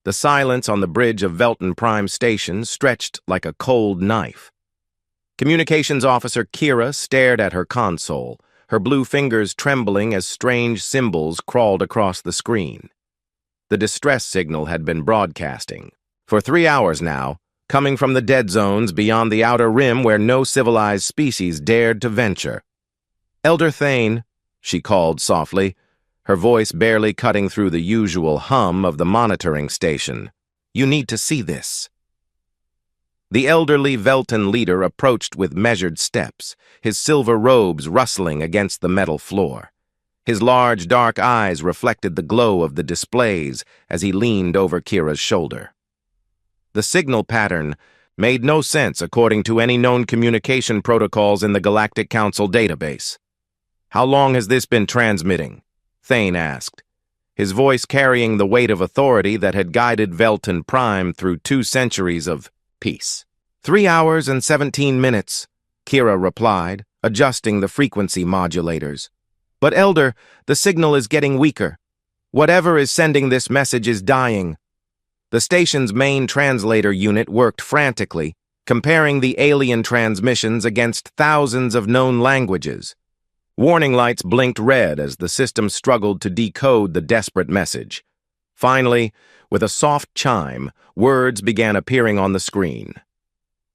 The silence on the bridge of Velton Prime Station stretched like a cold knife. Communications Officer Kira stared at her console, her blue fingers trembling as strange symbols crawled across the screen. The distress signal had been broadcasting. For 3 hours now, coming from the dead zones beyond the outer rim where no civilized species dared to venture. "Elder Thane," she called softly, her voice barely cutting through the usual hum of the monitoring station. "You need to see this." The elderly Velton leader approached with measured steps, his silver robes rustling against the metal floor. His large, dark eyes reflected the glow of the displays as he leaned over Kira's shoulder. The signal pattern made no sense according to any known communication protocols in the Galactic Council database. "How long has this been transmitting?" Thane asked, his voice carrying the weight of authority that had guided Velton Prime through 2 centuries of peace. 3 hours and 17 minutes, Kira replied, adjusting the frequency modulators. "But Elder, the signal is getting weaker. Whatever is sending this message is dying." The station's main translator unit worked frantically, comparing the alien transmissions against thousands of known languages. Warning lights blinked red as the system struggled to decode the desperate message. Finally, with a soft chime, words began appearing on the screen.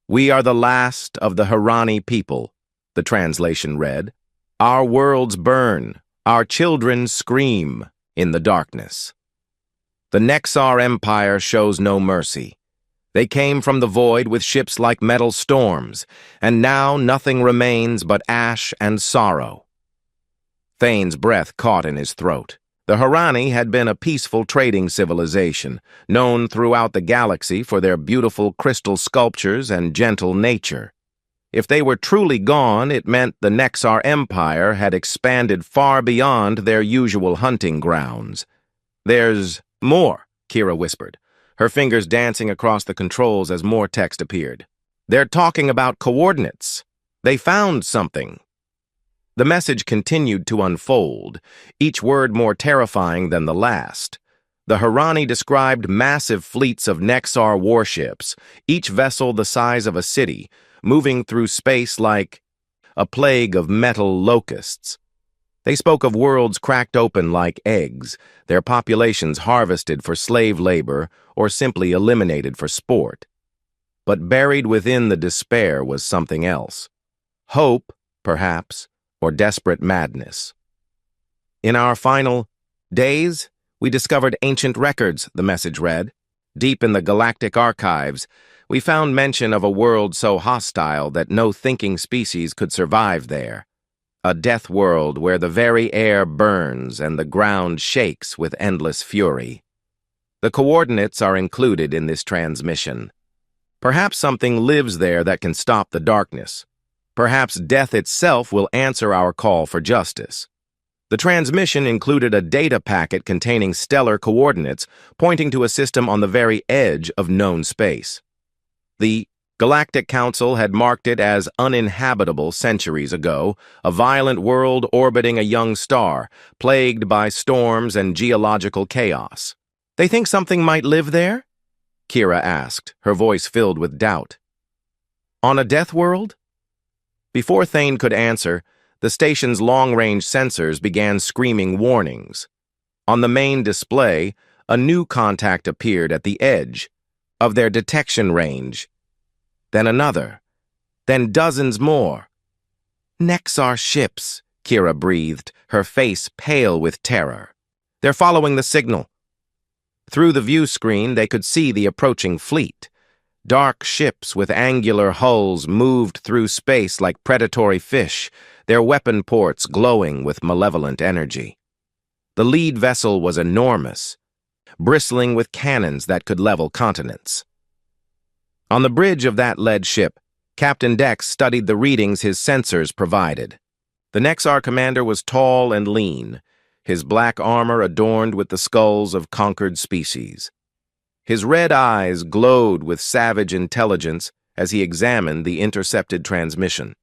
"We are the last of the Harani people," the translation read. "Our worlds burn, our children scream in the darkness. The Nexar Empire shows no mercy. They came from the void with ships like metal storms, and now nothing remains but ash and sorrow." Thane's breath caught in his throat. The Harani had been a peaceful trading civilization, known throughout the galaxy for their beautiful crystal sculptures and gentle nature. If they were truly gone, it meant the Nexar Empire had expanded far beyond their usual hunting grounds. "There's more," Kira whispered, her fingers dancing across the controls as more text appeared. "They're talking about coordinates. They found something." The message continued to unfold, each word more terrifying than the last. The Harani described massive fleets of Nexar warships, each vessel the size of a city, moving through space like a plague of metal locusts. They spoke of worlds cracked open like eggs, their populations harvested for slave labor or simply eliminated for sport. But buried within the despair was something else. Hope, perhaps, or desperate madness. "In our final days, we discovered ancient records," the message read. "Deep in the galactic archives, we found mention of a world so hostile that no thinking species could survive there. A death world where the very air burns and the ground shakes with endless fury. The coordinates are included in this transmission. Perhaps something lives there that can stop the darkness. Perhaps death itself will answer our call for justice." The transmission included a data packet containing stellar coordinates pointing to a system on the very edge of known space. The Galactic Council had marked it as uninhabitable centuries ago, a violent world orbiting a young star, plagued by storms and geological chaos. "They think something might live there?" Kira asked, her voice filled with doubt. "On a death world?" Before Thane could answer, the station's long-range sensors began screaming warnings. On the main display, a new contact appeared at the edge of their detection range. Then another. Then dozens more. "Nexar ships," Kira breathed, her face pale with terror. "They're following the signal." Through the view screen, they could see the approaching fleet. Dark ships with angular hulls moved through space like predatory fish, their weapon ports glowing with malevolent energy. The lead vessel was enormous, bristling with cannons that could level continents. On the bridge of that lead ship, Captain Dex studied the readings his sensors provided. The Nexar commander was tall and lean, his black armor adorned with the skulls of conquered species. His red eyes glowed with savage intelligence as he examined the intercepted transmission.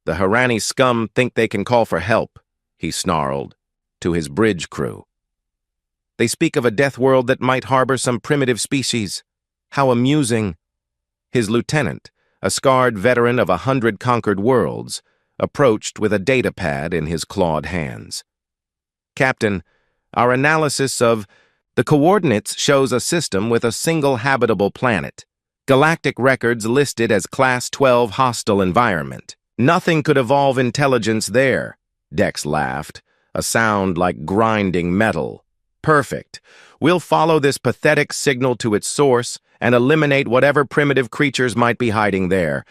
"The Harani scum think they can call for help," he snarled to his bridge crew. They speak of a death world that might harbor some primitive species. How amusing. His lieutenant, a scarred veteran of 100 conquered worlds, approached with a data pad in his clawed hands. Captain, our analysis of the coordinates shows a system with a single habitable planet. Galactic records listed as Class 12 hostile environment. Nothing could evolve intelligence there, Dex laughed, a sound like grinding metal. Perfect. We'll follow this pathetic signal to its source and eliminate whatever primitive creatures might be hiding there.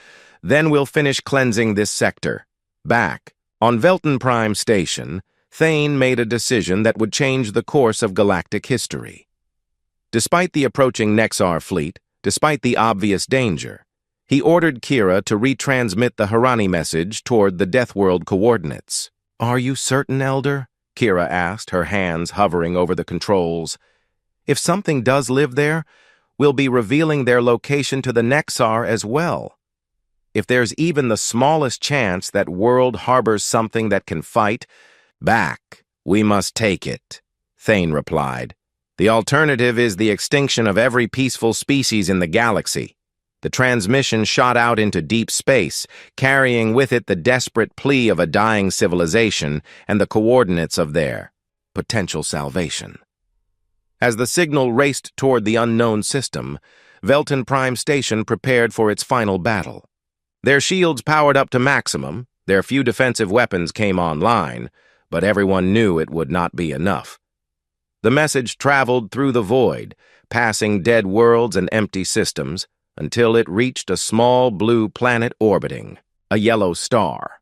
Then we'll finish cleansing this sector. Back, on Velton Prime Station, Thane made a decision that would change the course of galactic history. Despite the approaching Nexar fleet, despite the obvious danger, he ordered Kira to retransmit the Harani message toward the Deathworld coordinates. "Are you certain, Elder?" Kira asked, her hands hovering over the controls. "If something does live there, we'll be revealing their location to the Nexar as well. If there's even the smallest chance that world harbors something that can fight, back, we must take it," Thane replied. "The alternative is the extinction of every peaceful species in the galaxy." The transmission shot out into deep space, carrying with it the desperate plea of a dying civilization and the coordinates of their potential salvation. As the signal raced toward the unknown system, Velton Prime Station prepared for its final battle. Their shields powered up to maximum, their few defensive weapons came online, but everyone knew it would not be enough. The message traveled through the void, passing dead worlds and empty systems, until it reached a small blue planet orbiting, a yellow star.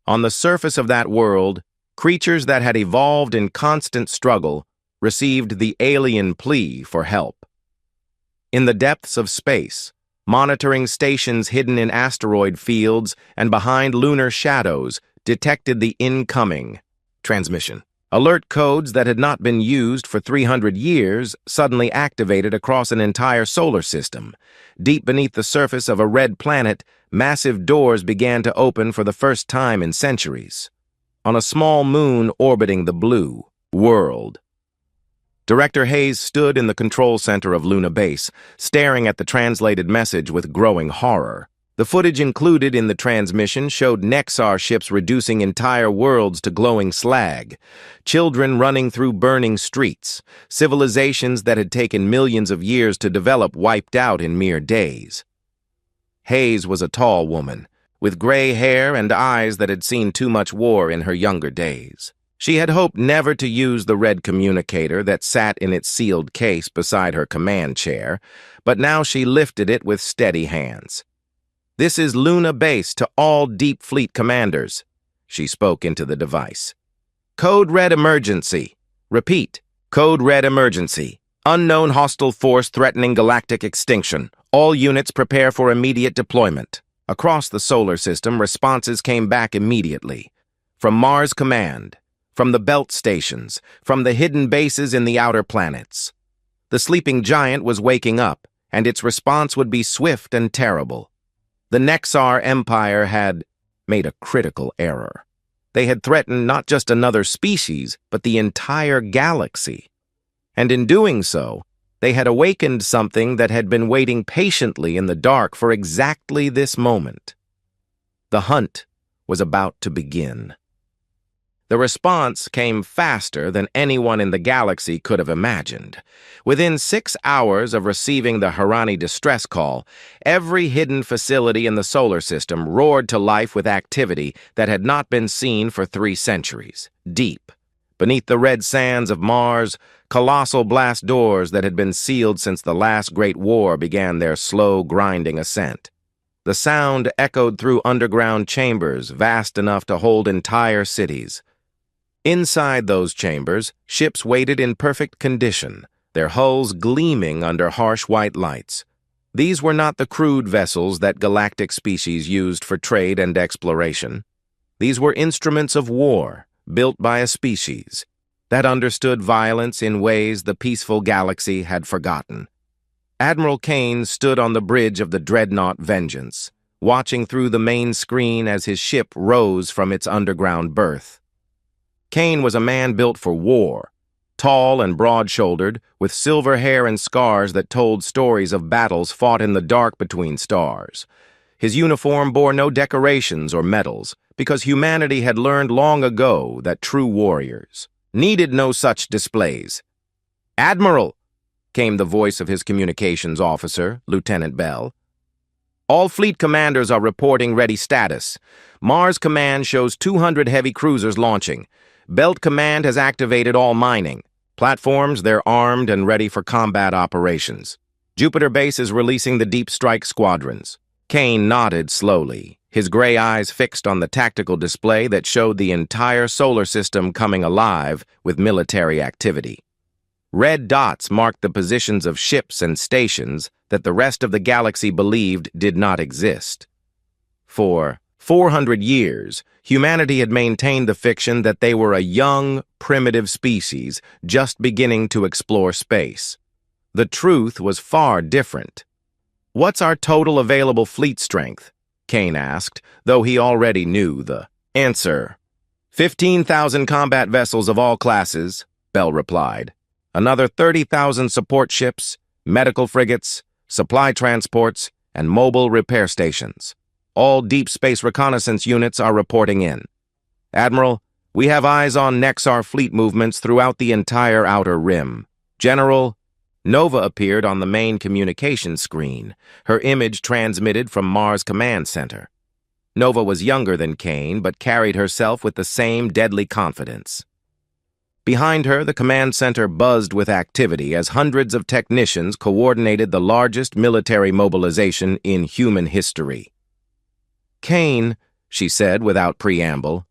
On the surface of that world, creatures that had evolved in constant struggle received the alien plea for help. In the depths of space, monitoring stations hidden in asteroid fields and behind lunar shadows detected the incoming transmission. Alert codes that had not been used for 300 years suddenly activated across an entire solar system. Deep beneath the surface of a red planet, massive doors began to open for the first time in centuries. On a small moon orbiting the blue world, Director Hayes stood in the control center of Luna Base, staring at the translated message with growing horror. The footage included in the transmission showed Nexar ships reducing entire worlds to glowing slag, children running through burning streets, civilizations that had taken millions of years to develop wiped out in mere days. Hayes was a tall woman, with gray hair and eyes that had seen too much war in her younger days. She had hoped never to use the red communicator that sat in its sealed case beside her command chair, but now she lifted it with steady hands. "This is Luna Base to all Deep Fleet commanders," she spoke into the device. "Code Red Emergency. Repeat, Code Red Emergency. Unknown hostile force threatening galactic extinction. All units prepare for immediate deployment." Across the solar system, responses came back immediately. From Mars Command, from the belt stations, from the hidden bases in the outer planets. The sleeping giant was waking up, and its response would be swift and terrible. The Nexar Empire had made a critical error. They had threatened not just another species, but the entire galaxy. And in doing so, they had awakened something that had been waiting patiently in the dark for exactly this moment. The hunt was about to begin. The response came faster than anyone in the galaxy could have imagined. Within 6 hours of receiving the Harani distress call, every hidden facility in the solar system roared to life with activity that had not been seen for 3 centuries. Deep, beneath the red sands of Mars, colossal blast doors that had been sealed since the last Great War began their slow, grinding ascent. The sound echoed through underground chambers vast enough to hold entire cities. Inside those chambers, ships waited in perfect condition, their hulls gleaming under harsh white lights. These were not the crude vessels that galactic species used for trade and exploration. These were instruments of war, built by a species that understood violence in ways the peaceful galaxy had forgotten. Admiral Kane stood on the bridge of the dreadnought Vengeance, watching through the main screen as his ship rose from its underground berth. Kane was a man built for war, tall and broad-shouldered, with silver hair and scars that told stories of battles fought in the dark between stars. His uniform bore no decorations or medals, because humanity had learned long ago that true warriors needed no such displays. "Admiral," came the voice of his communications officer, Lieutenant Bell. "All fleet commanders are reporting ready status. Mars Command shows 200 heavy cruisers launching. Belt Command has activated all mining. Platforms, they're armed and ready for combat operations. Jupiter Base is releasing the deep strike squadrons." Kane nodded slowly, his gray eyes fixed on the tactical display that showed the entire solar system coming alive with military activity. Red dots marked the positions of ships and stations that the rest of the galaxy believed did not exist. For 400 years, humanity had maintained the fiction that they were a young, primitive species just beginning to explore space. The truth was far different. "What's our total available fleet strength?" Kane asked, though he already knew the answer. 15,000 combat vessels of all classes," Bell replied. "Another 30,000 support ships, medical frigates, supply transports, and mobile repair stations. All deep space reconnaissance units are reporting in. Admiral, we have eyes on Nexar fleet movements throughout the entire outer rim. General..." Nova appeared on the main communication screen, her image transmitted from Mars Command Center. Nova was younger than Kane, but carried herself with the same deadly confidence. Behind her, the command center buzzed with activity as hundreds of technicians coordinated the largest military mobilization in human history. "Kane," she said without preamble,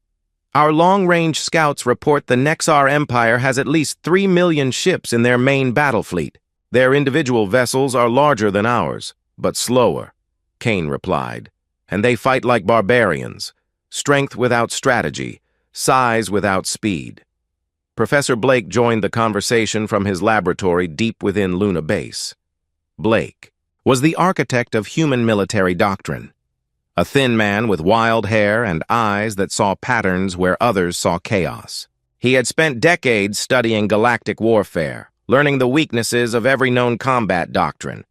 "our long-range scouts report the Nexar Empire has at least 3 million ships in their main battle fleet. Their individual vessels are larger than ours, but slower," Kane replied. "And they fight like barbarians, strength without strategy, size without speed." Professor Blake joined the conversation from his laboratory deep within Luna Base. Blake was the architect of human military doctrine, a thin man with wild hair and eyes that saw patterns where others saw chaos. He had spent decades studying galactic warfare, learning the weaknesses of every known combat doctrine.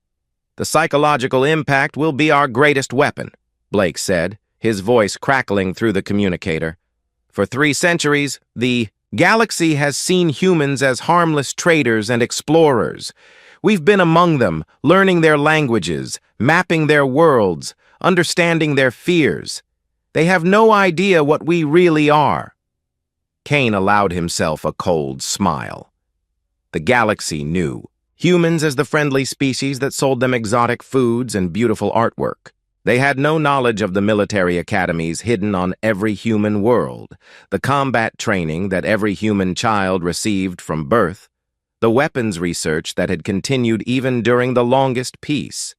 "The psychological impact will be our greatest weapon," Blake said, his voice crackling through the communicator. "For 3 centuries, the galaxy has seen humans as harmless traders and explorers. We've been among them, learning their languages, mapping their worlds, understanding their fears. They have no idea what we really are." Kane allowed himself a cold smile. The galaxy knew. Humans as the friendly species that sold them exotic foods and beautiful artwork. They had no knowledge of the military academies hidden on every human world, the combat training that every human child received from birth, the weapons research that had continued even during the longest peace.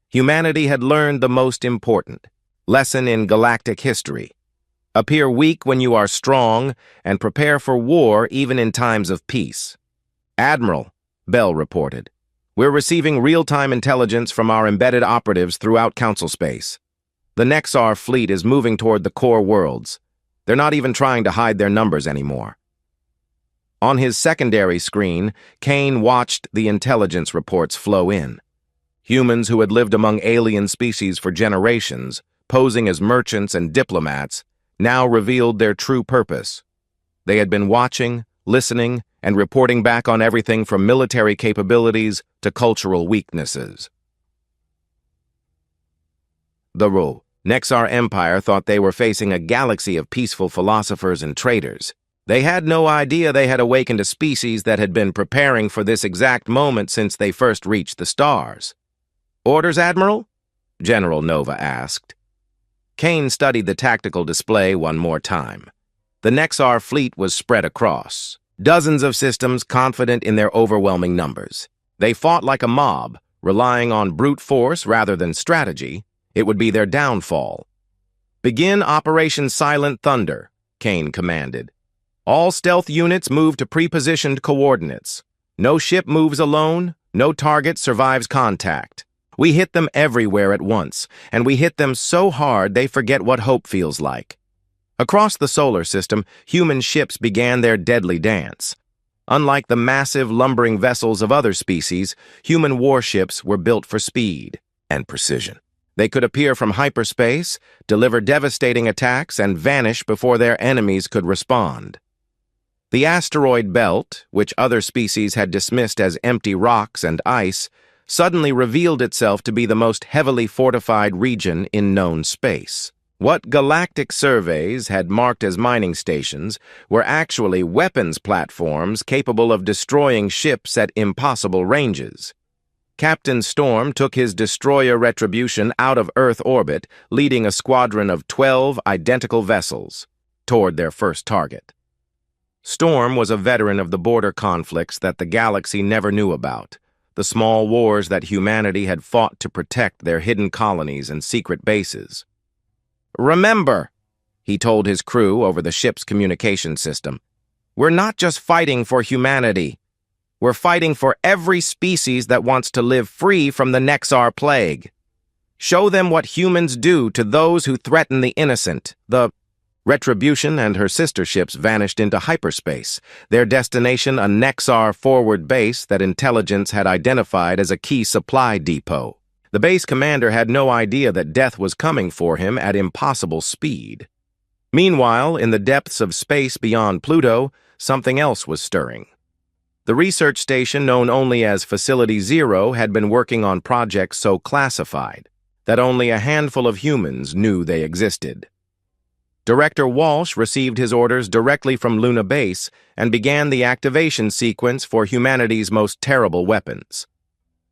Humanity had learned the most important lesson in galactic history. Appear weak when you are strong, and prepare for war even in times of peace. "Admiral," Bell reported, "we're receiving real-time intelligence from our embedded operatives throughout Council space. The Nexar fleet is moving toward the core worlds. They're not even trying to hide their numbers anymore." On his secondary screen, Kane watched the intelligence reports flow in. Humans who had lived among alien species for generations, posing as merchants and diplomats, now revealed their true purpose. They had been watching, listening, and reporting back on everything from military capabilities to cultural weaknesses. The Nexar Empire thought they were facing a galaxy of peaceful philosophers and traders. They had no idea they had awakened a species that had been preparing for this exact moment since they first reached the stars. "Orders, Admiral?" General Nova asked. Kane studied the tactical display one more time. The Nexar fleet was spread across. Dozens of systems confident in their overwhelming numbers. They fought like a mob, relying on brute force rather than strategy. It would be their downfall. "Begin Operation Silent Thunder," Kane commanded. "All stealth units move to pre-positioned coordinates. No ship moves alone, no target survives contact. We hit them everywhere at once, and we hit them so hard they forget what hope feels like." Across the solar system, human ships began their deadly dance. Unlike the massive, lumbering vessels of other species, human warships were built for speed and precision. They could appear from hyperspace, deliver devastating attacks, and vanish before their enemies could respond. The asteroid belt, which other species had dismissed as empty rocks and ice, suddenly revealed itself to be the most heavily fortified region in known space. What galactic surveys had marked as mining stations were actually weapons platforms capable of destroying ships at impossible ranges. Captain Storm took his destroyer Retribution out of Earth orbit, leading a squadron of 12 identical vessels toward their first target. Storm was a veteran of the border conflicts that the galaxy never knew about, the small wars that humanity had fought to protect their hidden colonies and secret bases. "Remember," he told his crew over the ship's communication system, "we're not just fighting for humanity. We're fighting for every species that wants to live free from the Nexar plague. Show them what humans do to those who threaten the innocent." The Retribution and her sister ships vanished into hyperspace, their destination a Nexar forward base that intelligence had identified as a key supply depot. The base commander had no idea that death was coming for him at impossible speed. Meanwhile, in the depths of space beyond Pluto, something else was stirring. The research station known only as Facility Zero had been working on projects so classified that only a handful of humans knew they existed. Director Walsh received his orders directly from Luna Base and began the activation sequence for humanity's most terrible weapons.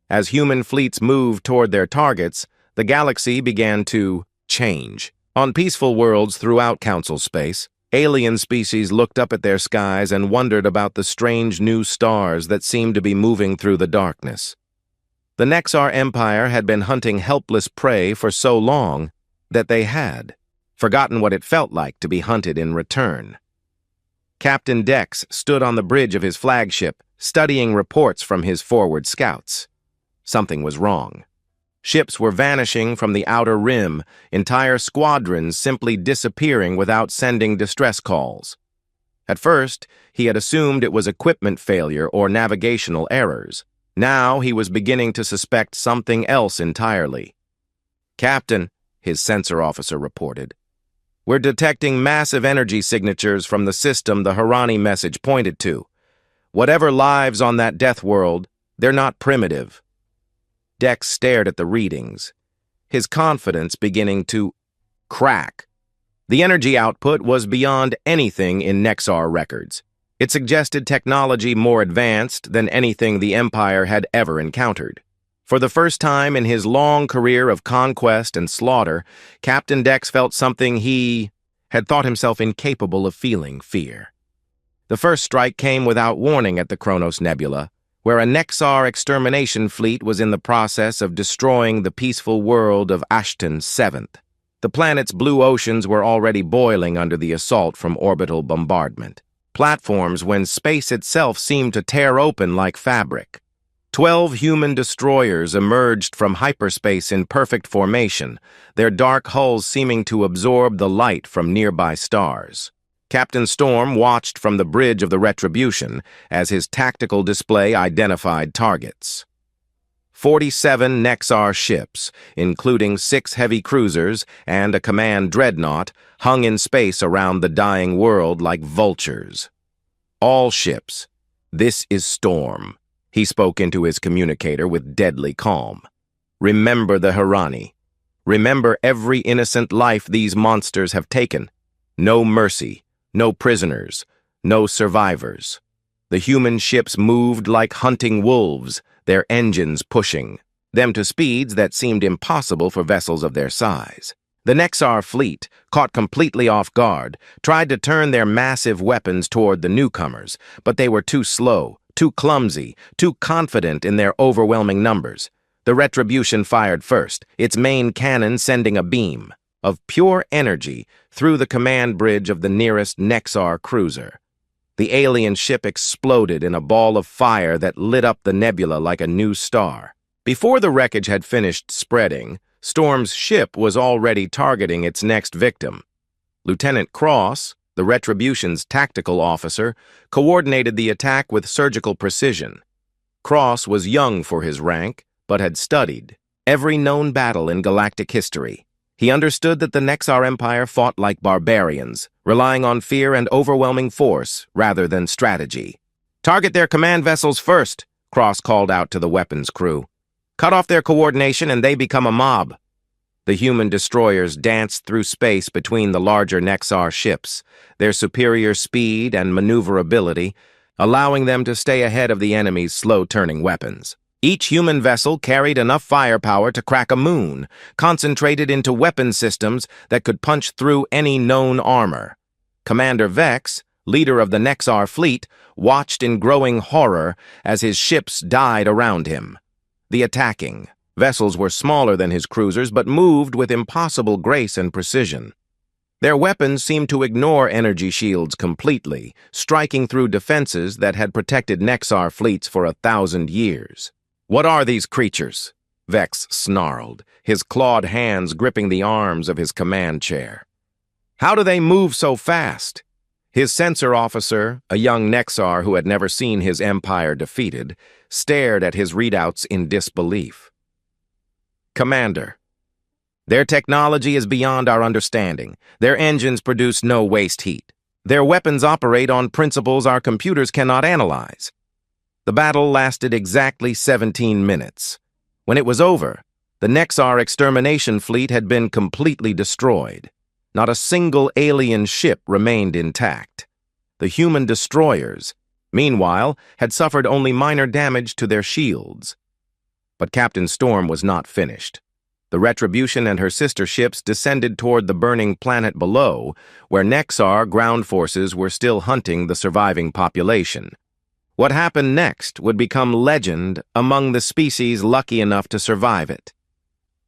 As human fleets moved toward their targets, the galaxy began to change. On peaceful worlds throughout Council space, alien species looked up at their skies and wondered about the strange new stars that seemed to be moving through the darkness. The Nexar Empire had been hunting helpless prey for so long that they had forgotten what it felt like to be hunted in return. Captain Dex stood on the bridge of his flagship, studying reports from his forward scouts. Something was wrong. Ships were vanishing from the outer rim, entire squadrons simply disappearing without sending distress calls. At first, he had assumed it was equipment failure or navigational errors. Now he was beginning to suspect something else entirely. "Captain," his sensor officer reported, "we're detecting massive energy signatures from the system the Harani message pointed to. Whatever lives on that Deathworld, they're not primitive." Dex stared at the readings, his confidence beginning to crack. The energy output was beyond anything in Nexar records. It suggested technology more advanced than anything the Empire had ever encountered. For the first time in his long career of conquest and slaughter, Captain Dex felt something he had thought himself incapable of feeling: fear. The first strike came without warning at the Kronos Nebula, where a Nexar extermination fleet was in the process of destroying the peaceful world of Ashton VII. The planet's blue oceans were already boiling under the assault from orbital bombardment. Platforms when space itself seemed to tear open like fabric. 12 human destroyers emerged from hyperspace in perfect formation, their dark hulls seeming to absorb the light from nearby stars. Captain Storm watched from the bridge of the Retribution as his tactical display identified targets. 47 Nexar ships, including 6 heavy cruisers and a command dreadnought, hung in space around the dying world like vultures. "All ships, this is Storm," he spoke into his communicator with deadly calm. "Remember the Harani. Remember every innocent life these monsters have taken. No mercy, no prisoners, no survivors. The human ships moved like hunting wolves, their engines pushing them to speeds that seemed impossible for vessels of their size. The Nexar fleet, caught completely off guard, tried to turn their massive weapons toward the newcomers, but they were too slow, too clumsy, too confident in their overwhelming numbers. The Retribution fired first, its main cannon sending a beam of pure energy through the command bridge of the nearest Nexar cruiser. The alien ship exploded in a ball of fire that lit up the nebula like a new star. Before the wreckage had finished spreading, Storm's ship was already targeting its next victim. Lieutenant Cross, The Retribution's tactical officer coordinated the attack with surgical precision. Cross was young for his rank, but had studied every known battle in galactic history. He understood that the Nexar Empire fought like barbarians, relying on fear and overwhelming force rather than strategy. "Target their command vessels first," Cross called out to the weapons crew. "Cut off their coordination and they become a mob." The human destroyers danced through space between the larger Nexar ships, their superior speed and maneuverability, allowing them to stay ahead of the enemy's slow-turning weapons. Each human vessel carried enough firepower to crack a moon, concentrated into weapon systems that could punch through any known armor. Commander Vex, leader of the Nexar fleet, watched in growing horror as his ships died around him. The attacking vessels were smaller than his cruisers but moved with impossible grace and precision. Their weapons seemed to ignore energy shields completely, striking through defenses that had protected Nexar fleets for 1,000 years. "What are these creatures?" Vex snarled, his clawed hands gripping the arms of his command chair. "How do they move so fast?" His sensor officer, a young Nexar who had never seen his empire defeated, stared at his readouts in disbelief. "Commander, their technology is beyond our understanding. Their engines produce no waste heat. Their weapons operate on principles our computers cannot analyze." The battle lasted exactly 17 minutes. When it was over, the Nexar extermination fleet had been completely destroyed. Not a single alien ship remained intact. The human destroyers, meanwhile, had suffered only minor damage to their shields. But Captain Storm was not finished. The Retribution and her sister ships descended toward the burning planet below, where Nexar ground forces were still hunting the surviving population. What happened next would become legend among the species lucky enough to survive it.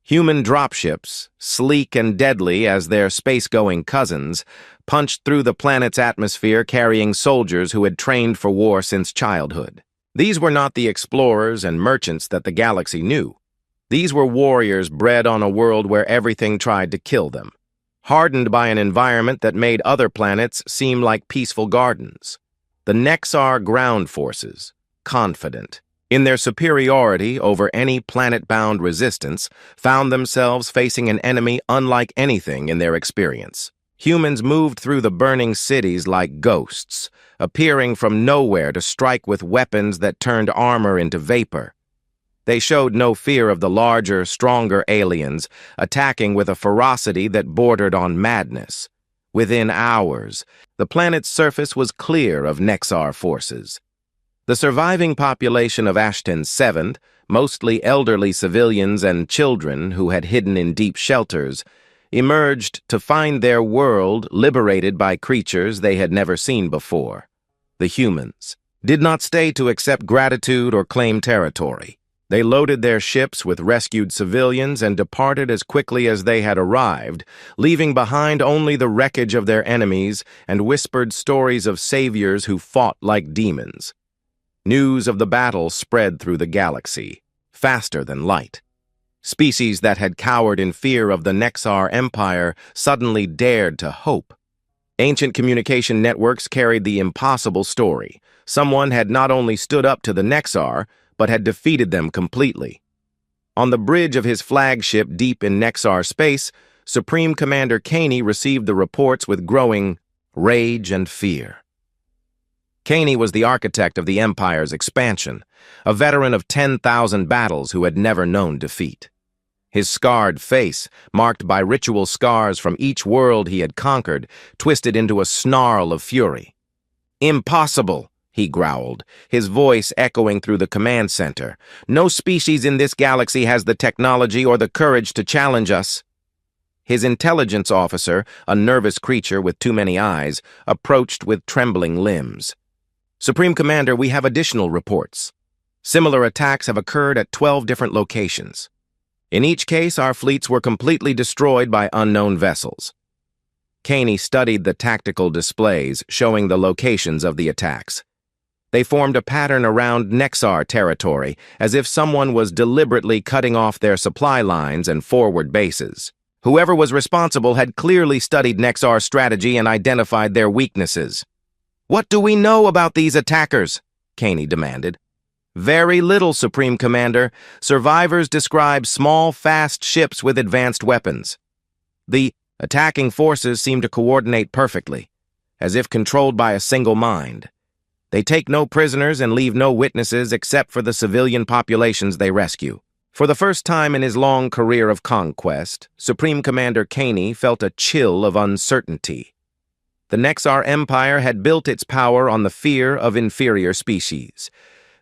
Human dropships, sleek and deadly as their space-going cousins, punched through the planet's atmosphere carrying soldiers who had trained for war since childhood. These were not the explorers and merchants that the galaxy knew. These were warriors bred on a world where everything tried to kill them, hardened by an environment that made other planets seem like peaceful gardens. The Nexar ground forces, confident in their superiority over any planet-bound resistance, found themselves facing an enemy unlike anything in their experience. Humans moved through the burning cities like ghosts, appearing from nowhere to strike with weapons that turned armor into vapor. They showed no fear of the larger, stronger aliens, attacking with a ferocity that bordered on madness. Within hours, the planet's surface was clear of Nexar forces. The surviving population of Ashton's 7th, mostly elderly civilians and children who had hidden in deep shelters, emerged to find their world liberated by creatures they had never seen before. The humans did not stay to accept gratitude or claim territory. They loaded their ships with rescued civilians and departed as quickly as they had arrived, leaving behind only the wreckage of their enemies and whispered stories of saviors who fought like demons. News of the battle spread through the galaxy, faster than light. Species that had cowered in fear of the Nexar Empire suddenly dared to hope. Ancient communication networks carried the impossible story. Someone had not only stood up to the Nexar, but had defeated them completely. On the bridge of his flagship deep in Nexar space, Supreme Commander Caney received the reports with growing rage and fear. Caney was the architect of the Empire's expansion, a veteran of 10,000 battles who had never known defeat. His scarred face, marked by ritual scars from each world he had conquered, twisted into a snarl of fury. "Impossible!" he growled, his voice echoing through the command center. "No species in this galaxy has the technology or the courage to challenge us." His intelligence officer, a nervous creature with too many eyes, approached with trembling limbs. "Supreme Commander, we have additional reports. Similar attacks have occurred at 12 different locations. In each case, our fleets were completely destroyed by unknown vessels." Caney studied the tactical displays showing the locations of the attacks. They formed a pattern around Nexar territory, as if someone was deliberately cutting off their supply lines and forward bases. Whoever was responsible had clearly studied Nexar's strategy and identified their weaknesses. "What do we know about these attackers?" Caney demanded. "Very little, Supreme Commander. Survivors describe small, fast ships with advanced weapons. The attacking forces seem to coordinate perfectly, as if controlled by a single mind. They take no prisoners and leave no witnesses except for the civilian populations they rescue." For the first time in his long career of conquest, Supreme Commander Caney felt a chill of uncertainty. The Nexar Empire had built its power on the fear of inferior species.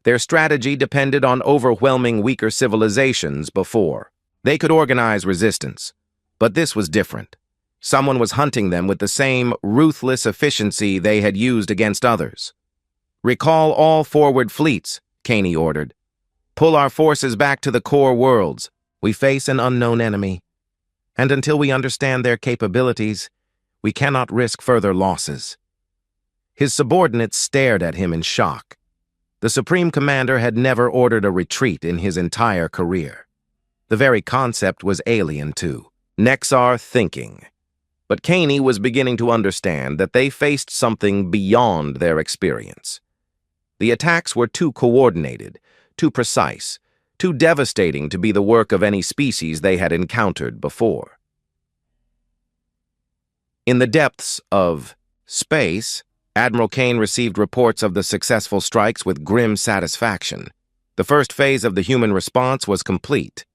Their strategy depended on overwhelming weaker civilizations before. They could organize resistance, but this was different. Someone was hunting them with the same ruthless efficiency they had used against others. "Recall all forward fleets," Caney ordered. "Pull our forces back to the core worlds. We face an unknown enemy. And until we understand their capabilities, we cannot risk further losses." His subordinates stared at him in shock. The Supreme Commander had never ordered a retreat in his entire career. The very concept was alien to Nexar thinking. But Caney was beginning to understand that they faced something beyond their experience. The attacks were too coordinated, too precise, too devastating to be the work of any species they had encountered before. In the depths of space, Admiral Kane received reports of the successful strikes with grim satisfaction. The first phase of the human response was complete.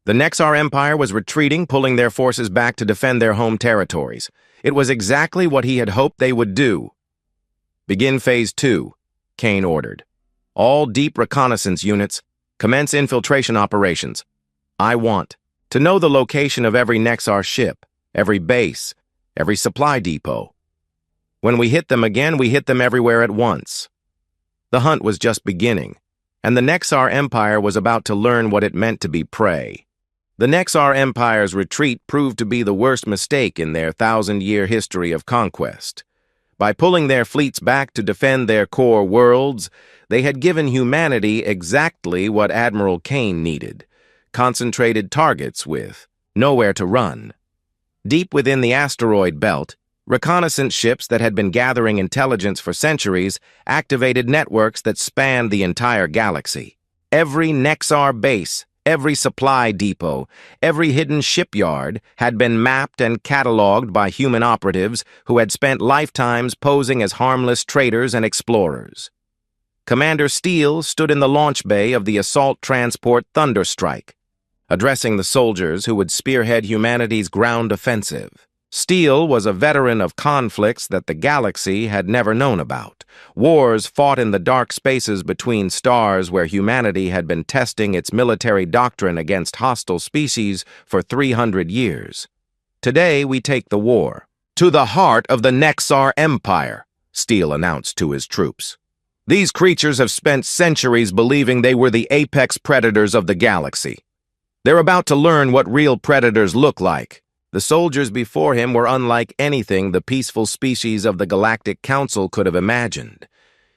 The Nexar Empire was retreating, pulling their forces back to defend their home territories. It was exactly what he had hoped they would do. "Begin Phase 2, Kane ordered. "All deep reconnaissance units, commence infiltration operations. I want to know the location of every Nexar ship, every base, every supply depot. When we hit them again, we hit them everywhere at once." The hunt was just beginning, and the Nexar Empire was about to learn what it meant to be prey. The Nexar Empire's retreat proved to be the worst mistake in their 1,000-year history of conquest. By pulling their fleets back to defend their core worlds, they had given humanity exactly what Admiral Kane needed: concentrated targets with nowhere to run. Deep within the asteroid belt, reconnaissance ships that had been gathering intelligence for centuries activated networks that spanned the entire galaxy. Every Nexar base, every supply depot, every hidden shipyard had been mapped and cataloged by human operatives who had spent lifetimes posing as harmless traders and explorers. Commander Steele stood in the launch bay of the assault transport Thunderstrike, addressing the soldiers who would spearhead humanity's ground offensive. Steele was a veteran of conflicts that the galaxy had never known about, wars fought in the dark spaces between stars where humanity had been testing its military doctrine against hostile species for 300 years. "Today we take the war to the heart of the Nexar Empire," Steele announced to his troops. "These creatures have spent centuries believing they were the apex predators of the galaxy. They're about to learn what real predators look like." The soldiers before him were unlike anything the peaceful species of the Galactic Council could have imagined.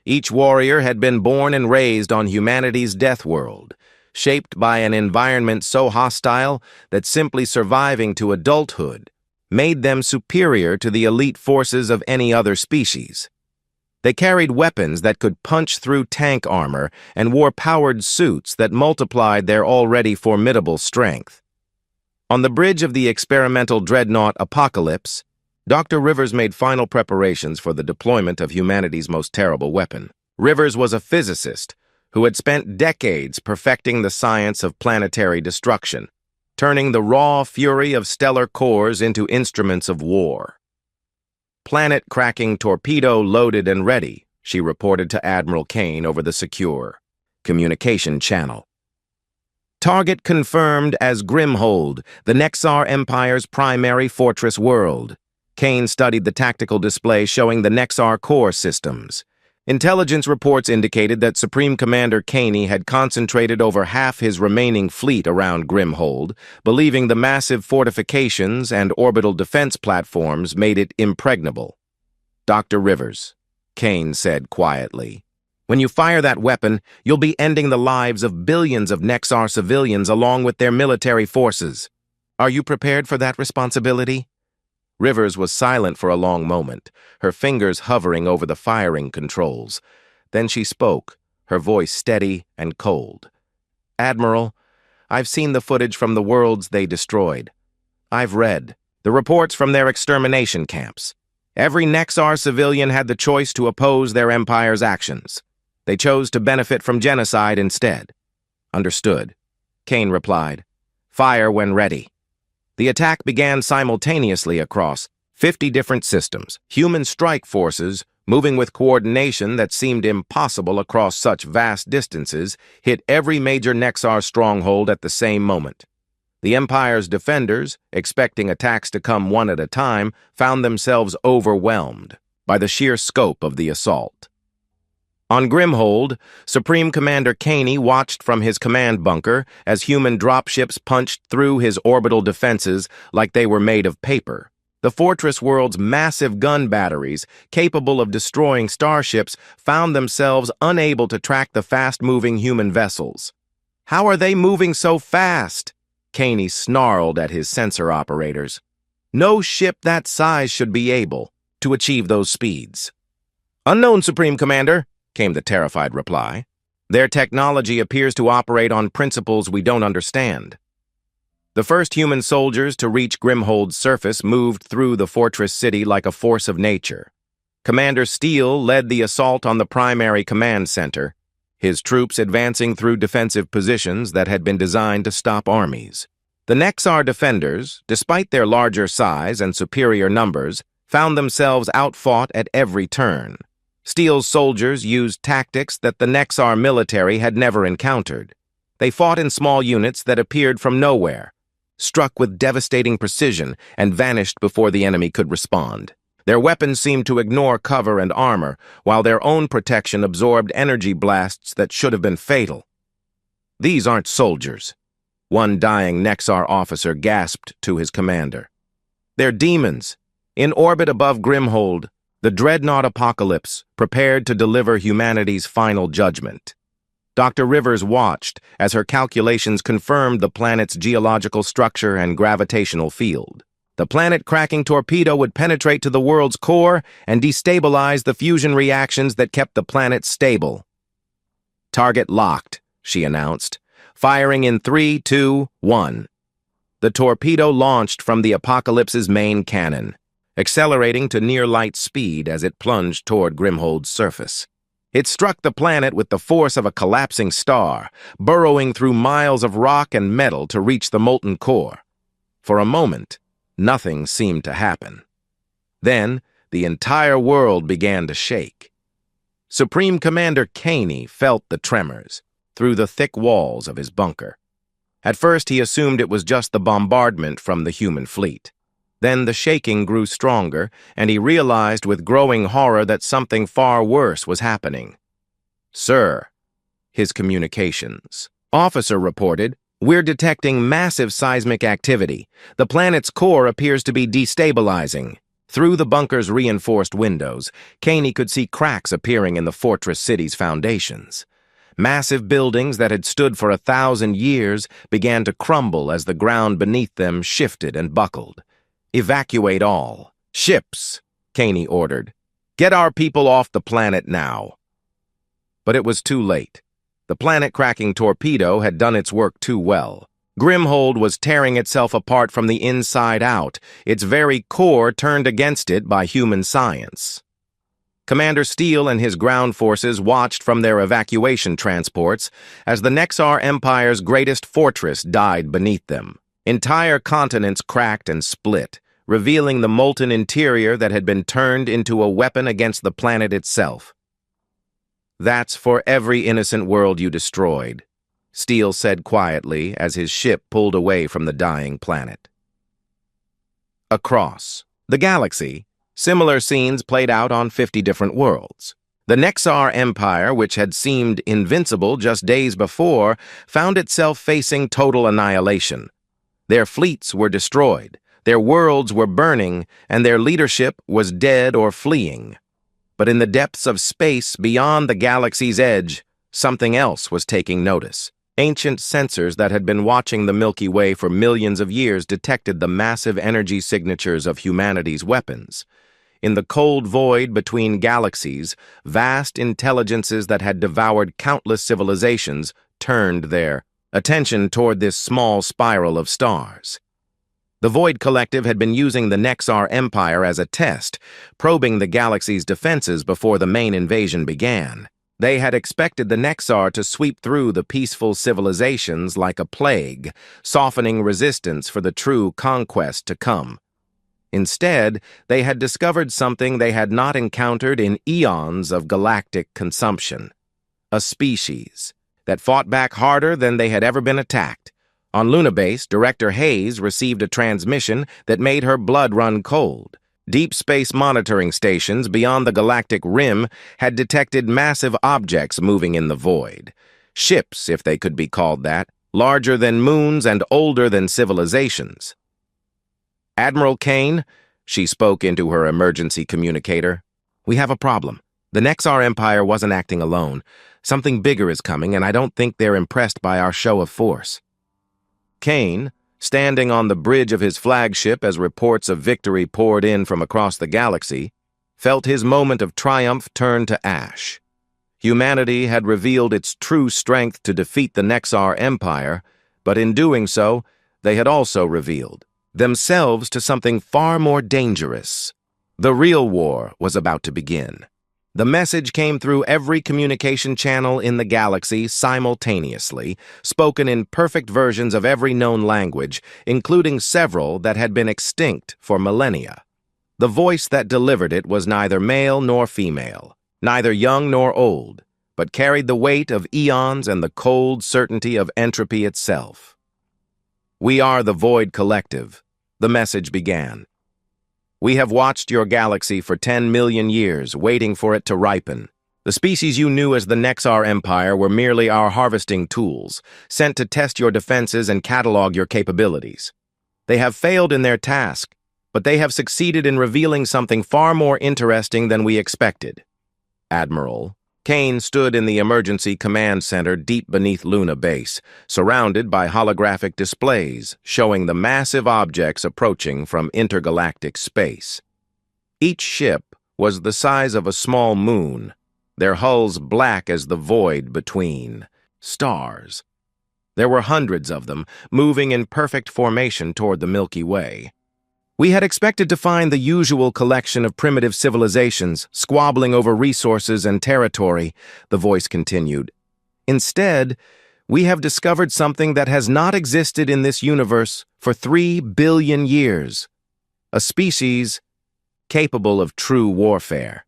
Each warrior had been born and raised on humanity's Deathworld, shaped by an environment so hostile that simply surviving to adulthood made them superior to the elite forces of any other species. They carried weapons that could punch through tank armor and wore powered suits that multiplied their already formidable strength. On the bridge of the experimental dreadnought Apocalypse, Dr. Rivers made final preparations for the deployment of humanity's most terrible weapon. Rivers was a physicist who had spent decades perfecting the science of planetary destruction, turning the raw fury of stellar cores into instruments of war. "Planet-cracking torpedo loaded and ready," she reported to Admiral Kane over the secure communication channel. "Target confirmed as Grimhold, the Nexar Empire's primary fortress world." Kane studied the tactical display showing the Nexar core systems. Intelligence reports indicated that Supreme Commander Caney had concentrated over half his remaining fleet around Grimhold, believing the massive fortifications and orbital defense platforms made it impregnable. "Dr. Rivers," Kane said quietly, "when you fire that weapon, you'll be ending the lives of billions of Nexar civilians along with their military forces. Are you prepared for that responsibility? Rivers was silent for a long moment, her fingers hovering over the firing controls. Then she spoke, her voice steady and cold. Admiral, I've seen the footage from the worlds they destroyed. I've read the reports from their extermination camps. Every Nexar civilian had the choice to oppose their empire's actions. They chose to benefit from genocide instead. Understood, Kane replied. Fire when ready. The attack began simultaneously across 50 different systems, human strike forces, moving with coordination that seemed impossible across such vast distances, hit every major Nexar stronghold at the same moment. The Empire's defenders, expecting attacks to come one at a time, found themselves overwhelmed by the sheer scope of the assault. On Grimhold, Supreme Commander Caney watched from his command bunker as human dropships punched through his orbital defenses like they were made of paper. The fortress world's massive gun batteries, capable of destroying starships, found themselves unable to track the fast-moving human vessels. How are they moving so fast? Caney snarled at his sensor operators. No ship that size should be able to achieve those speeds. Unknown, Supreme Commander, came the terrified reply. Their technology appears to operate on principles we don't understand. The first human soldiers to reach Grimhold's surface moved through the fortress city like a force of nature. Commander Steele led the assault on the primary command center, his troops advancing through defensive positions that had been designed to stop armies. The Nexar defenders, despite their larger size and superior numbers, found themselves outfought at every turn. Steele's soldiers used tactics that the Nexar military had never encountered. They fought in small units that appeared from nowhere, struck with devastating precision, and vanished before the enemy could respond. Their weapons seemed to ignore cover and armor, while their own protection absorbed energy blasts that should have been fatal. These aren't soldiers, one dying Nexar officer gasped to his commander. They're demons, in orbit above Grimhold, the dreadnought apocalypse, prepared to deliver humanity's final judgment. Dr. Rivers watched as her calculations confirmed the planet's geological structure and gravitational field. The planet-cracking torpedo would penetrate to the world's core and destabilize the fusion reactions that kept the planet stable. Target locked, she announced, firing in 3, 2, 1. The torpedo launched from the Apocalypse's main cannon, accelerating to near-light speed as it plunged toward Grimhold's surface. It struck the planet with the force of a collapsing star, burrowing through miles of rock and metal to reach the molten core. For a moment, nothing seemed to happen. Then, the entire world began to shake. Supreme Commander Caney felt the tremors through the thick walls of his bunker. At first, he assumed it was just the bombardment from the human fleet. Then the shaking grew stronger, and he realized with growing horror that something far worse was happening. Sir, his communications officer reported, we're detecting massive seismic activity. The planet's core appears to be destabilizing. Through the bunker's reinforced windows, Caney could see cracks appearing in the fortress city's foundations. Massive buildings that had stood for 1,000 years began to crumble as the ground beneath them shifted and buckled. Evacuate all. Ships, Caney ordered. Get our people off the planet now. But it was too late. The planet-cracking torpedo had done its work too well. Grimhold was tearing itself apart from the inside out, its very core turned against it by human science. Commander Steele and his ground forces watched from their evacuation transports as the Nexar Empire's greatest fortress died beneath them. Entire continents cracked and split, revealing the molten interior that had been turned into a weapon against the planet itself. That's for every innocent world you destroyed, Steele said quietly as his ship pulled away from the dying planet. Across the galaxy, similar scenes played out on 50 different worlds. The Nexar Empire, which had seemed invincible just days before, found itself facing total annihilation. Their fleets were destroyed, their worlds were burning, and their leadership was dead or fleeing. But in the depths of space beyond the galaxy's edge, something else was taking notice. Ancient sensors that had been watching the Milky Way for millions of years detected the massive energy signatures of humanity's weapons. In the cold void between galaxies, vast intelligences that had devoured countless civilizations turned their attention toward this small spiral of stars. The Void Collective had been using the Nexar Empire as a test, probing the galaxy's defenses before the main invasion began. They had expected the Nexar to sweep through the peaceful civilizations like a plague, softening resistance for the true conquest to come. Instead, they had discovered something they had not encountered in eons of galactic consumption. A species that fought back harder than they had ever been attacked. On Lunabase, Director Hayes received a transmission that made her blood run cold. Deep space monitoring stations beyond the galactic rim had detected massive objects moving in the void. Ships, if they could be called that, larger than moons and older than civilizations. "Admiral Kane," she spoke into her emergency communicator, "we have a problem. The Nexar Empire wasn't acting alone. Something bigger is coming, and I don't think they're impressed by our show of force." Kane, standing on the bridge of his flagship as reports of victory poured in from across the galaxy, felt his moment of triumph turn to ash. Humanity had revealed its true strength to defeat the Nexar Empire, but in doing so, they had also revealed themselves to something far more dangerous. The real war was about to begin. The message came through every communication channel in the galaxy simultaneously, spoken in perfect versions of every known language, including several that had been extinct for millennia. The voice that delivered it was neither male nor female, neither young nor old, but carried the weight of eons and the cold certainty of entropy itself. "We are the Void Collective," the message began. "We have watched your galaxy for 10 million years, waiting for it to ripen. The species you knew as the Nexar Empire were merely our harvesting tools, sent to test your defenses and catalog your capabilities. They have failed in their task, but they have succeeded in revealing something far more interesting than we expected." Admiral Kane stood in the emergency command center deep beneath Luna Base, surrounded by holographic displays showing the massive objects approaching from intergalactic space. Each ship was the size of a small moon, their hulls black as the void between stars. There were hundreds of them, moving in perfect formation toward the Milky Way. "We had expected to find the usual collection of primitive civilizations, squabbling over resources and territory," the voice continued. "Instead, we have discovered something that has not existed in this universe for 3 billion years. A species capable of true warfare.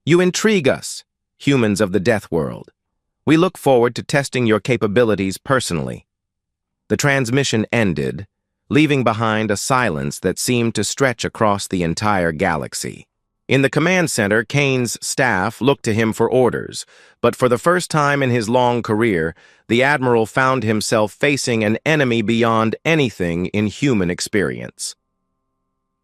You intrigue us, humans of the Deathworld. We look forward to testing your capabilities personally." The transmission ended, leaving behind a silence that seemed to stretch across the entire galaxy. In the command center, Kane's staff looked to him for orders, but for the first time in his long career, the Admiral found himself facing an enemy beyond anything in human experience.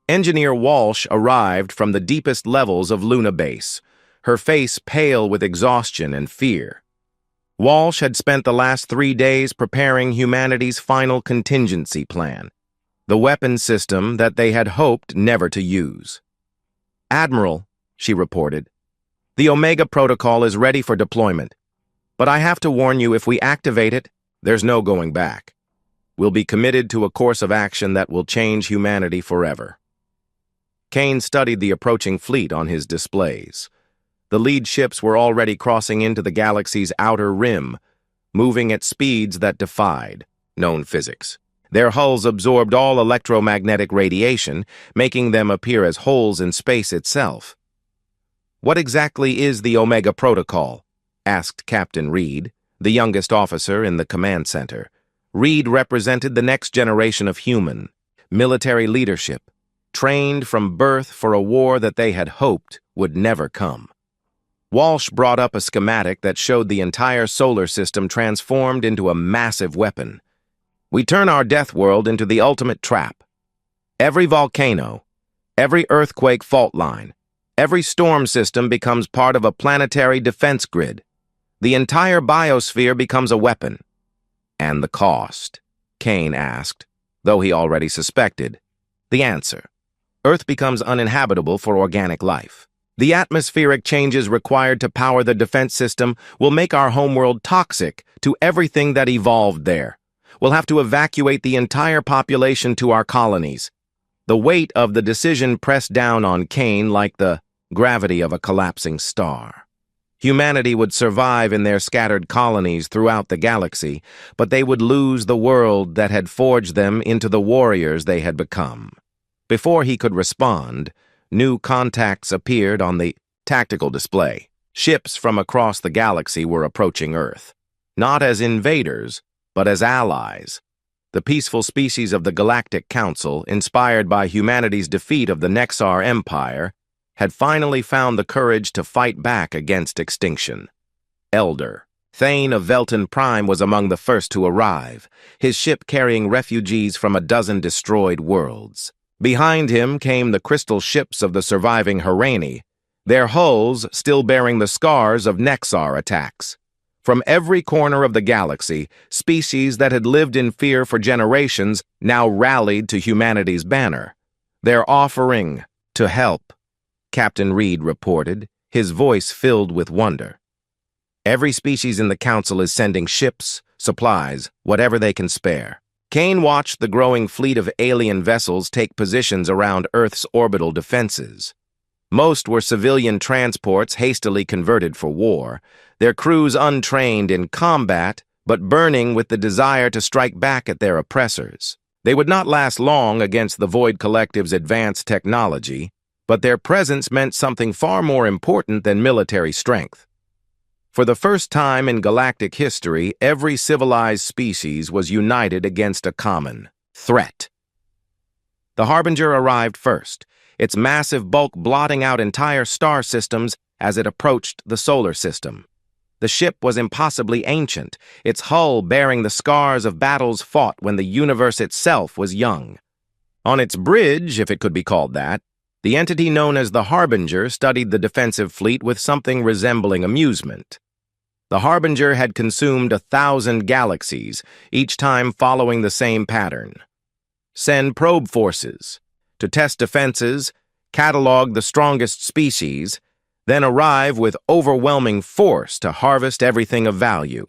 Engineer Walsh arrived from the deepest levels of Luna Base, her face pale with exhaustion and fear. Walsh had spent the last 3 days preparing humanity's final contingency plan, the weapon system that they had hoped never to use. "Admiral," she reported, "the Omega Protocol is ready for deployment, but I have to warn you, if we activate it, there's no going back. We'll be committed to a course of action that will change humanity forever." Kane studied the approaching fleet on his displays. The lead ships were already crossing into the galaxy's outer rim, moving at speeds that defied known physics. Their hulls absorbed all electromagnetic radiation, making them appear as holes in space itself. "What exactly is the Omega Protocol?" asked Captain Reed, the youngest officer in the command center. Reed represented the next generation of human, military leadership, trained from birth for a war that they had hoped would never come. Walsh brought up a schematic that showed the entire solar system transformed into a massive weapon. "We turn our Deathworld into the ultimate trap. Every volcano, every earthquake fault line, every storm system becomes part of a planetary defense grid. The entire biosphere becomes a weapon. And the cost? Kane asked, though he already suspected. The answer: Earth becomes uninhabitable for organic life. The atmospheric changes required to power the defense system will make our homeworld toxic to everything that evolved there. We'll have to evacuate the entire population to our colonies. The weight of the decision pressed down on Kane like the gravity of a collapsing star. Humanity would survive in their scattered colonies throughout the galaxy, but they would lose the world that had forged them into the warriors they had become. Before he could respond, new contacts appeared on the tactical display. Ships from across the galaxy were approaching Earth, not as invaders, but as allies. The peaceful species of the Galactic Council, inspired by humanity's defeat of the Nexar Empire, had finally found the courage to fight back against extinction. Elder Thane of Velton Prime was among the first to arrive, his ship carrying refugees from a dozen destroyed worlds. Behind him came the crystal ships of the surviving Harani, their hulls still bearing the scars of Nexar attacks. From every corner of the galaxy, species that had lived in fear for generations now rallied to humanity's banner. Their offering to help, Captain Reed reported, his voice filled with wonder. Every species in the Council is sending ships, supplies, whatever they can spare. Kane watched the growing fleet of alien vessels take positions around Earth's orbital defenses. Most were civilian transports hastily converted for war, their crews untrained in combat, but burning with the desire to strike back at their oppressors. They would not last long against the Void Collective's advanced technology, but their presence meant something far more important than military strength. For the first time in galactic history, every civilized species was united against a common threat. The Harbinger arrived first, its massive bulk blotting out entire star systems as it approached the solar system. The ship was impossibly ancient, its hull bearing the scars of battles fought when the universe itself was young. On its bridge, if it could be called that, the entity known as the Harbinger studied the defensive fleet with something resembling amusement. The Harbinger had consumed 1,000 galaxies, each time following the same pattern. Send probe forces to test defenses, catalog the strongest species, then arrive with overwhelming force to harvest everything of value.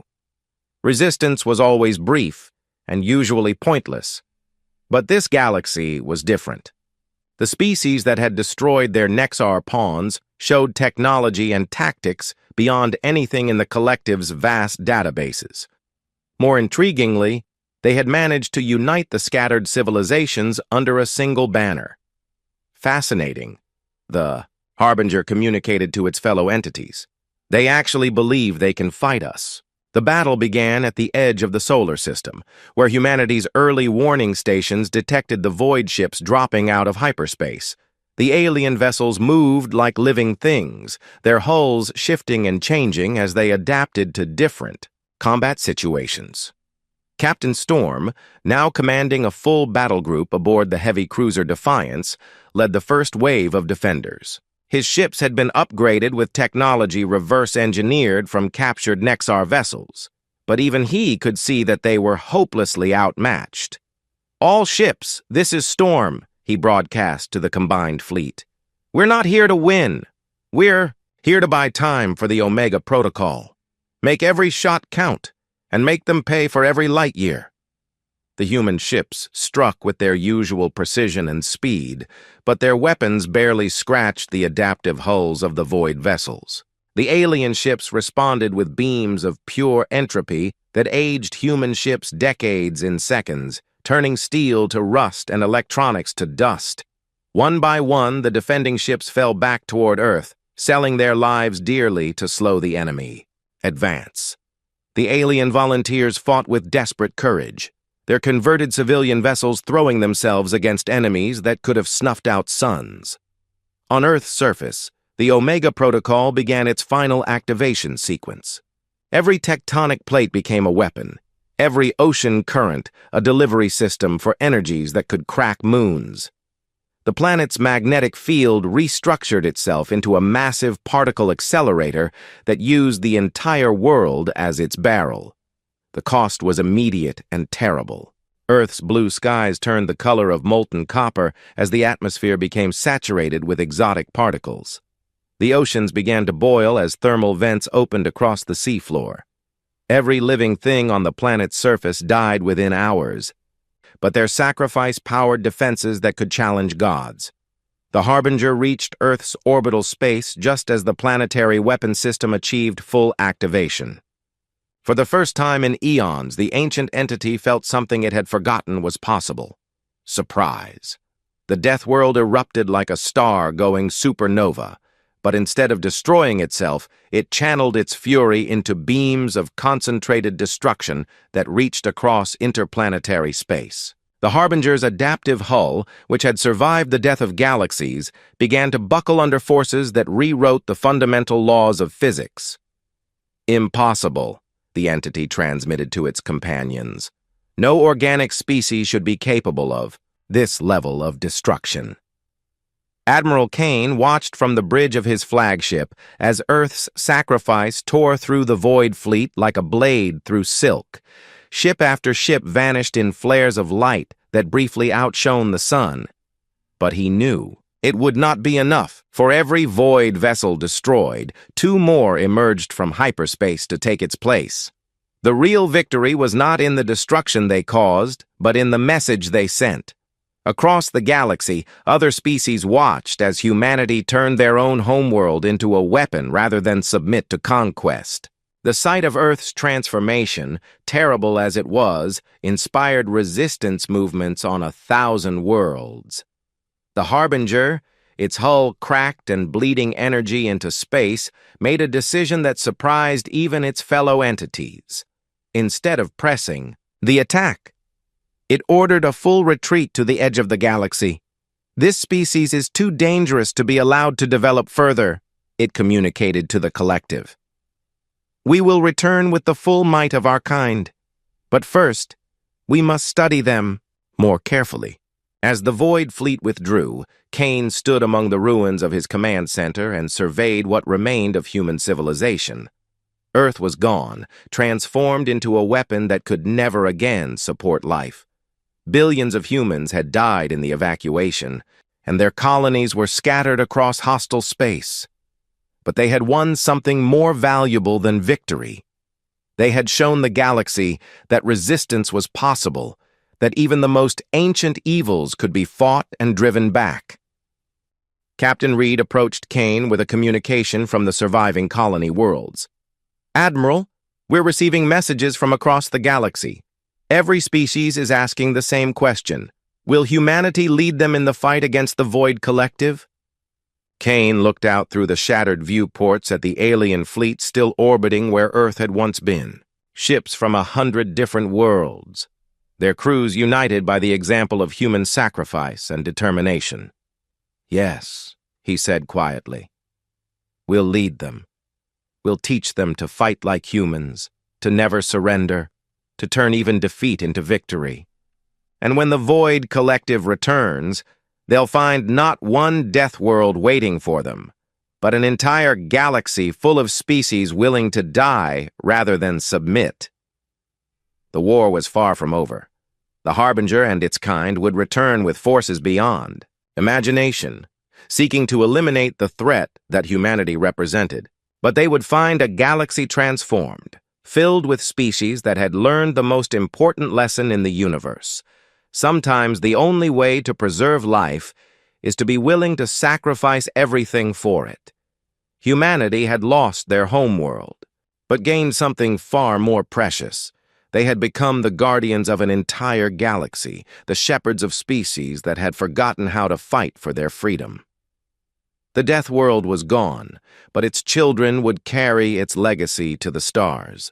Resistance was always brief and usually pointless. But this galaxy was different. The species that had destroyed their Nexar pawns showed technology and tactics beyond anything in the Collective's vast databases. More intriguingly, they had managed to unite the scattered civilizations under a single banner. Fascinating, the Harbinger communicated to its fellow entities. They actually believe they can fight us. The battle began at the edge of the solar system, where humanity's early warning stations detected the void ships dropping out of hyperspace. The alien vessels moved like living things, their hulls shifting and changing as they adapted to different combat situations. Captain Storm, now commanding a full battle group aboard the heavy cruiser Defiance, led the first wave of defenders. His ships had been upgraded with technology reverse-engineered from captured Nexar vessels, but even he could see that they were hopelessly outmatched. "All ships, this is Storm," he broadcast to the combined fleet. "We're not here to win. We're here to buy time for the Omega Protocol. Make every shot count, and make them pay for every light year." The human ships struck with their usual precision and speed, but their weapons barely scratched the adaptive hulls of the void vessels. The alien ships responded with beams of pure entropy that aged human ships decades in seconds, turning steel to rust and electronics to dust. One by one, the defending ships fell back toward Earth, selling their lives dearly to slow the enemy. Advance. The alien volunteers fought with desperate courage, their converted civilian vessels throwing themselves against enemies that could have snuffed out suns. On Earth's surface, the Omega Protocol began its final activation sequence. Every tectonic plate became a weapon, every ocean current a delivery system for energies that could crack moons. The planet's magnetic field restructured itself into a massive particle accelerator that used the entire world as its barrel. The cost was immediate and terrible. Earth's blue skies turned the color of molten copper as the atmosphere became saturated with exotic particles. The oceans began to boil as thermal vents opened across the seafloor. Every living thing on the planet's surface died within hours, but their sacrifice powered defenses that could challenge gods. The Harbinger reached Earth's orbital space just as the planetary weapon system achieved full activation. For the first time in eons, the ancient entity felt something it had forgotten was possible. Surprise. The Deathworld erupted like a star going supernova, but instead of destroying itself, it channeled its fury into beams of concentrated destruction that reached across interplanetary space. The Harbinger's adaptive hull, which had survived the death of galaxies, began to buckle under forces that rewrote the fundamental laws of physics. Impossible, the entity transmitted to its companions. No organic species should be capable of this level of destruction. Admiral Kane watched from the bridge of his flagship as Earth's sacrifice tore through the void fleet like a blade through silk. Ship after ship vanished in flares of light that briefly outshone the sun. But he knew it would not be enough. For every void vessel destroyed, 2 more emerged from hyperspace to take its place. The real victory was not in the destruction they caused, but in the message they sent. Across the galaxy, other species watched as humanity turned their own homeworld into a weapon rather than submit to conquest. The sight of Earth's transformation, terrible as it was, inspired resistance movements on 1,000 worlds. The Harbinger, its hull cracked and bleeding energy into space, made a decision that surprised even its fellow entities. Instead of pressing the attack, it ordered a full retreat to the edge of the galaxy. This species is too dangerous to be allowed to develop further, it communicated to the collective. We will return with the full might of our kind. But first, we must study them more carefully. As the Void Fleet withdrew, Kane stood among the ruins of his command center and surveyed what remained of human civilization. Earth was gone, transformed into a weapon that could never again support life. Billions of humans had died in the evacuation, and their colonies were scattered across hostile space. But they had won something more valuable than victory. They had shown the galaxy that resistance was possible, that even the most ancient evils could be fought and driven back. Captain Reed approached Kane with a communication from the surviving colony worlds. Admiral, we're receiving messages from across the galaxy. Every species is asking the same question. Will humanity lead them in the fight against the Void Collective? Kane looked out through the shattered viewports at the alien fleet still orbiting where Earth had once been. Ships from 100 different worlds. Their crews united by the example of human sacrifice and determination. Yes, he said quietly. We'll lead them. We'll teach them to fight like humans, to never surrender, to turn even defeat into victory. And when the Void Collective returns, they'll find not one Deathworld waiting for them, but an entire galaxy full of species willing to die rather than submit. The war was far from over. The Harbinger and its kind would return with forces beyond imagination, seeking to eliminate the threat that humanity represented. But they would find a galaxy transformed, filled with species that had learned the most important lesson in the universe. Sometimes the only way to preserve life is to be willing to sacrifice everything for it. Humanity had lost their homeworld, but gained something far more precious. They had become the guardians of an entire galaxy, the shepherds of species that had forgotten how to fight for their freedom. The Deathworld was gone, but its children would carry its legacy to the stars.